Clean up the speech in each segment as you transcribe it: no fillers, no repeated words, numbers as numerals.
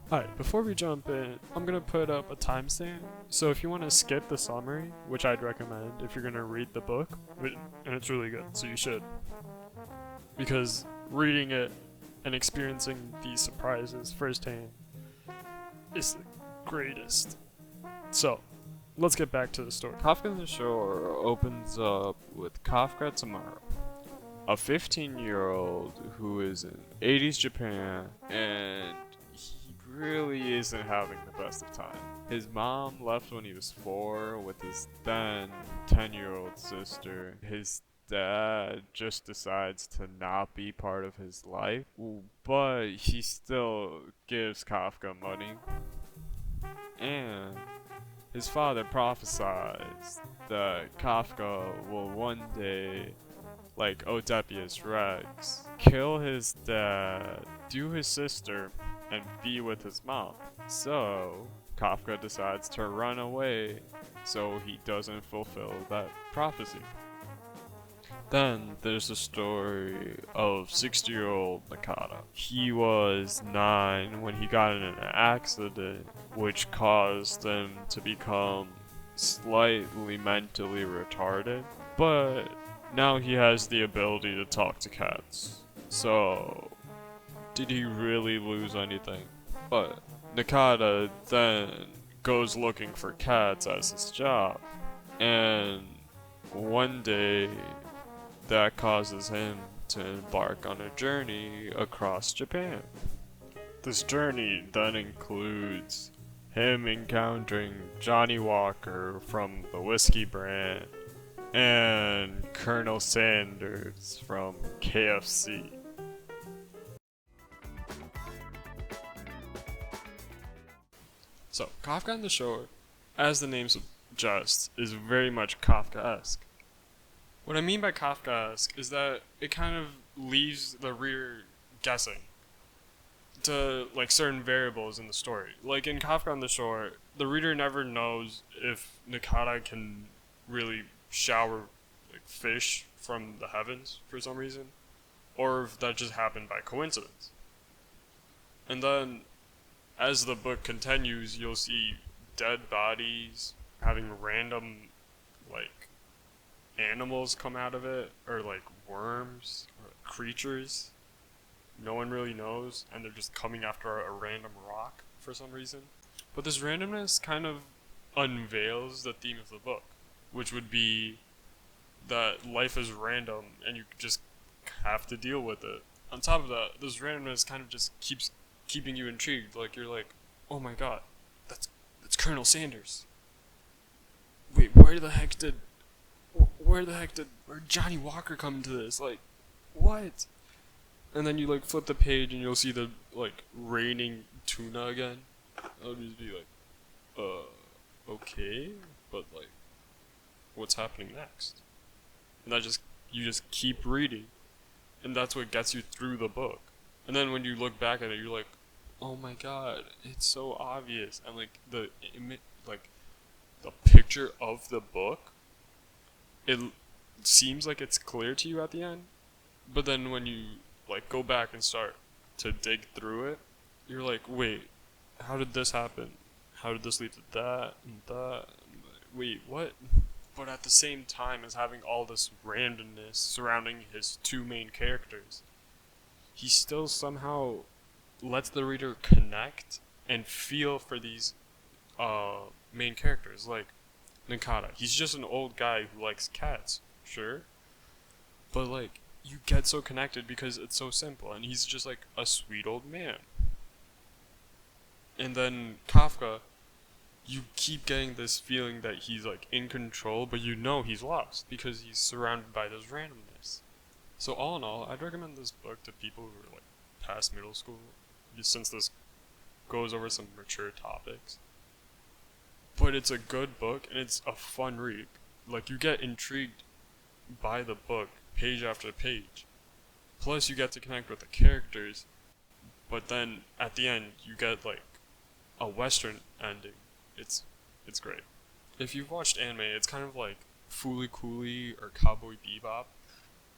Alright, before we jump in, I'm gonna put up a timestamp. So if you want to skip the summary, which I'd recommend if you're gonna read the book, and it's really good, so you should. Because reading it and experiencing these surprises firsthand is the greatest. So, let's get back to the story. Kafka on the Shore opens up with Kafka tomorrow, a 15-year-old who is in 80s Japan, and he really isn't having the best of time. His mom left when he was 4 with his then 10-year-old sister. His dad just decides to not be part of his life, but he still gives Kafka money. And his father prophesies that Kafka will one day, like Odepius Rex, kill his dad, do his sister, and be with his mom. So, Kafka decides to run away so he doesn't fulfill that prophecy. Then there's the story of 60-year-old Nakata. He was 9 when he got in an accident which caused him to become slightly mentally retarded, but now he has the ability to talk to cats. So, did he really lose anything? But Nakata then goes looking for cats as his job, and one day that causes him to embark on a journey across Japan. This journey then includes him encountering Johnny Walker from the whiskey brand and Colonel Sanders from KFC. So, Kafka on the Shore, as the name suggests, is very much Kafkaesque. What I mean by Kafkaesque is that it kind of leaves the reader guessing to like certain variables in the story. Like in Kafka on the Shore, the reader never knows if Nakata can really shower like fish from the heavens for some reason, or if that just happened by coincidence. And then, as the book continues, you'll see dead bodies having random like animals come out of it, or like worms or creatures no one really knows, and they're just coming after a random rock for some reason. But this randomness kind of unveils the theme of the book, which would be that life is random and you just have to deal with it. On top of that, this randomness kind of just keeps keeping you intrigued. Like you're like, oh my god, that's Colonel Sanders. Wait, where Johnny Walker come into this? Like, what? And then you like flip the page and you'll see the like raining tuna again. I'll just be like, okay, but like, what's happening next? And you just keep reading, and that's what gets you through the book. And then when you look back at it, you're like, oh my god, it's so obvious, and like like the picture of the book, it seems like it's clear to you at the end, but then when you like go back and start to dig through it, you're like, wait, how did this happen? How did this lead to that and that? Wait, what? But at the same time as having all this randomness surrounding his two main characters, he still somehow lets the reader connect and feel for these main characters. Like Nakata, he's just an old guy who likes cats, sure, but like you get so connected because it's so simple, and he's just like a sweet old man. And then Kafka, you keep getting this feeling that he's like in control, but you know he's lost because he's surrounded by this randomness. So all in all, I'd recommend this book to people who are like past middle school, since this goes over some mature topics. But it's a good book and it's a fun read. Like you get intrigued by the book page after page. Plus you get to connect with the characters, but then at the end you get like a western ending. It's great. If you've watched anime, it's kind of like Fooly Cooly or Cowboy Bebop,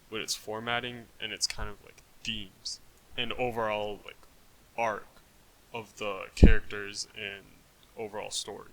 but it's formatting and it's kind of like themes and overall like arc. of the characters and overall story.